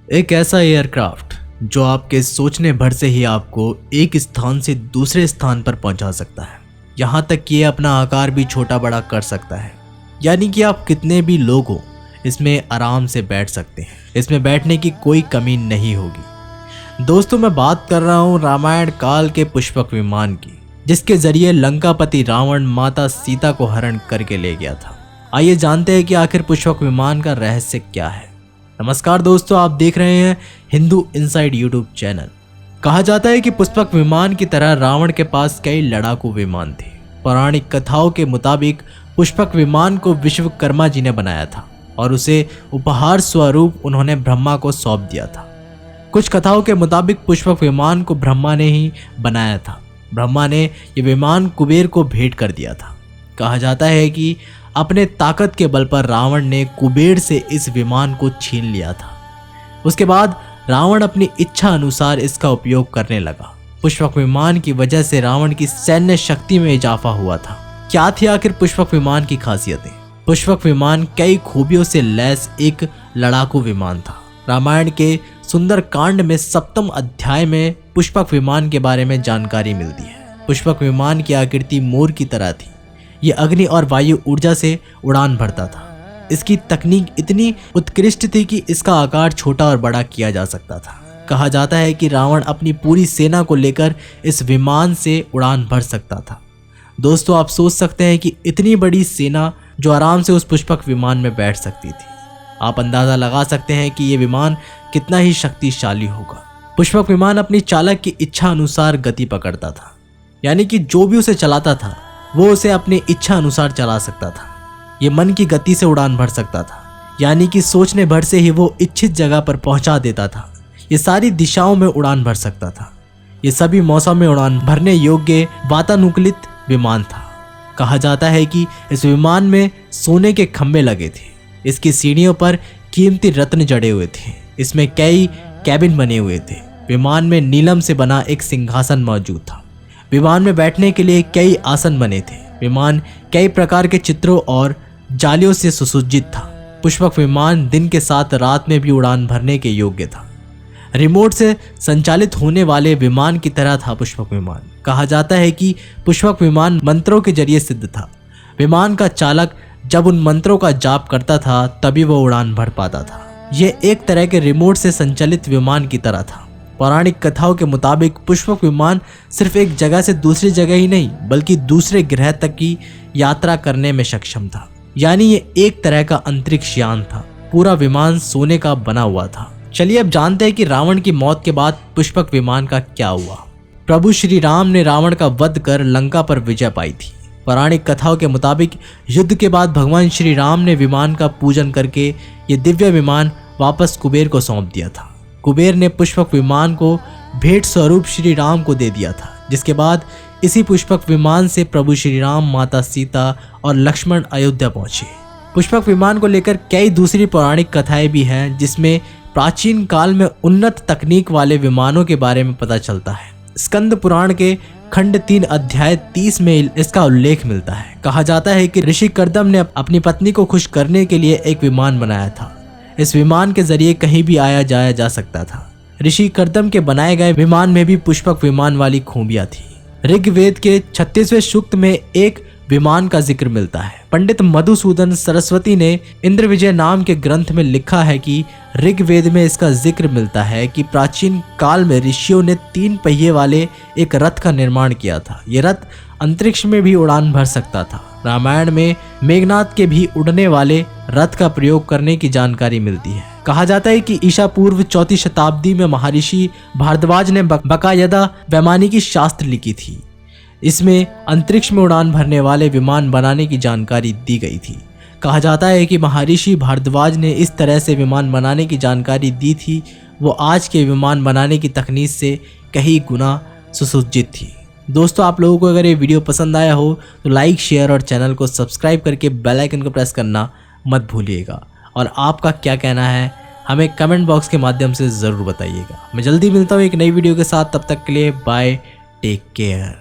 एक ऐसा एयरक्राफ्ट जो आपके सोचने भर से ही आपको एक स्थान से दूसरे स्थान पर पहुंचा सकता है। यहाँ तक कि ये अपना आकार भी छोटा बड़ा कर सकता है। यानी कि आप कितने भी लोग हो इसमें आराम से बैठ सकते हैं। इसमें बैठने की कोई कमी नहीं होगी। दोस्तों, मैं बात कर रहा हूँ रामायण काल के पुष्पक विमान की, जिसके जरिए लंकापति रावण माता सीता को हरण करके ले गया था। आइए जानते हैं कि आखिर पुष्पक विमान का रहस्य क्या है। नमस्कार दोस्तों, आप देख रहे हैं हिंदू इनसाइड यूट्यूब चैनल। कहा जाता है कि पुष्पक विमान की तरह रावण के पास कई लड़ाकू विमान थे। पौराणिक कथाओं के मुताबिक पुष्पक विमान को विश्वकर्मा जी ने बनाया था और उसे उपहार स्वरूप उन्होंने ब्रह्मा को सौंप दिया था। कुछ कथाओं के मुताबिक पुष्पक विमान को ब्रह्मा ने ही बनाया था। ब्रह्मा ने यह विमान कुबेर को भेंट कर दिया था। कहा जाता है कि अपने ताकत के बल पर रावण ने कुबेर से इस विमान को छीन लिया था। उसके बाद रावण अपनी इच्छा अनुसार इसका उपयोग करने लगा। पुष्पक विमान की वजह से रावण की सैन्य शक्ति में इजाफा हुआ था। क्या थी आखिर पुष्पक विमान की खासियतें? पुष्पक विमान कई खूबियों से लैस एक लड़ाकू विमान था। रामायण के सुंदर कांड में 7वें अध्याय में पुष्पक विमान के बारे में जानकारी मिलती है। पुष्पक विमान की आकृति मोर की तरह थी। ये अग्नि और वायु ऊर्जा से उड़ान भरता था। इसकी तकनीक इतनी उत्कृष्ट थी कि इसका आकार छोटा और बड़ा किया जा सकता था। कहा जाता है कि रावण अपनी पूरी सेना को लेकर इस विमान से उड़ान भर सकता था। दोस्तों, आप सोच सकते हैं कि इतनी बड़ी सेना जो आराम से उस पुष्पक विमान में बैठ सकती थी। आप अंदाजा लगा सकते हैं कि यह विमान कितना ही शक्तिशाली होगा। पुष्पक विमान अपनी चालक की इच्छा अनुसार गति पकड़ता था। यानी कि जो भी उसे चलाता था वो उसे अपनी इच्छा अनुसार चला सकता था। ये मन की गति से उड़ान भर सकता था। यानी कि सोचने भर से ही वो इच्छित जगह पर पहुंचा देता था। ये सारी दिशाओं में उड़ान भर सकता था। ये सभी मौसम में उड़ान भरने योग्य वातानुकूलित विमान था। कहा जाता है कि इस विमान में सोने के खंभे लगे थे। इसकी सीढ़ियों पर कीमती रत्न जड़े हुए थे। इसमें कई कैबिन बने हुए थे। विमान में नीलम से बना एक सिंहासन मौजूद था। विमान में बैठने के लिए कई आसन बने थे। विमान कई प्रकार के चित्रों और जालियों से सुसज्जित था। पुष्पक विमान दिन के साथ रात में भी उड़ान भरने के योग्य था। रिमोट से संचालित होने वाले विमान की तरह था पुष्पक विमान। कहा जाता है कि पुष्पक विमान मंत्रों के जरिए सिद्ध था। विमान का चालक जब उन मंत्रों का जाप करता था तभी वो उड़ान भर पाता था। यह एक तरह के रिमोट से संचालित विमान की तरह था। पौराणिक कथाओं के मुताबिक पुष्पक विमान सिर्फ एक जगह से दूसरी जगह ही नहीं बल्कि दूसरे ग्रह तक की यात्रा करने में सक्षम था। यानी ये एक तरह का अंतरिक्ष यान था। पूरा विमान सोने का बना हुआ था। चलिए अब जानते हैं कि रावण की मौत के बाद पुष्पक विमान का क्या हुआ। प्रभु श्री राम ने रावण का वध कर लंका पर विजय पाई थी। पौराणिक कथाओं के मुताबिक युद्ध के बाद भगवान श्री राम ने विमान का पूजन करके ये दिव्य विमान वापस कुबेर को सौंप दिया था। कुबेर ने पुष्पक विमान को भेंट स्वरूप श्री राम को दे दिया था, जिसके बाद इसी पुष्पक विमान से प्रभु श्री राम, माता सीता और लक्ष्मण अयोध्या पहुंचे। पुष्पक विमान को लेकर कई दूसरी पौराणिक कथाएं भी हैं, जिसमें प्राचीन काल में उन्नत तकनीक वाले विमानों के बारे में पता चलता है। स्कंद पुराण के खंड 3 अध्याय 30 में इसका उल्लेख मिलता है। कहा जाता है कि ऋषि कर्दम ने अपनी पत्नी को खुश करने के लिए एक विमान बनाया था। इस विमान के जरिए कहीं भी आया जाया जा सकता था। ऋषि कर्दम के बनाए गए विमान में भी पुष्पक विमान वाली खूबियां थी। ऋग्वेद के 36वें सूक्त में एक विमान का जिक्र मिलता है। पंडित मधुसूदन सरस्वती ने इंद्र विजय नाम के ग्रंथ में लिखा है कि ऋग्वेद में इसका जिक्र मिलता है कि प्राचीन काल में ऋषियों ने 3 पहिए वाले एक रथ का निर्माण किया था। ये रथ अंतरिक्ष में भी उड़ान भर सकता था। रामायण में मेघनाथ के भी उड़ने वाले रथ का प्रयोग करने की जानकारी मिलती है। कहा जाता है कि ईसा पूर्व 4वीं शताब्दी में महर्षि भारद्वाज ने बकायदा वैमानिकी शास्त्र लिखी थी। इसमें अंतरिक्ष में उड़ान भरने वाले विमान बनाने की जानकारी दी गई थी। कहा जाता है कि महर्षि भारद्वाज ने इस तरह से विमान बनाने की जानकारी दी थी, वो आज के विमान बनाने की तकनीक से कई गुना सुसज्जित थी। दोस्तों, आप लोगों को अगर ये वीडियो पसंद आया हो तो लाइक, शेयर और चैनल को सब्सक्राइब करके बेल आइकन को प्रेस करना मत भूलिएगा। और आपका क्या कहना है हमें कमेंट बॉक्स के माध्यम से ज़रूर बताइएगा। मैं जल्दी मिलता हूँ एक नई वीडियो के साथ। तब तक के लिए बाय, टेक केयर।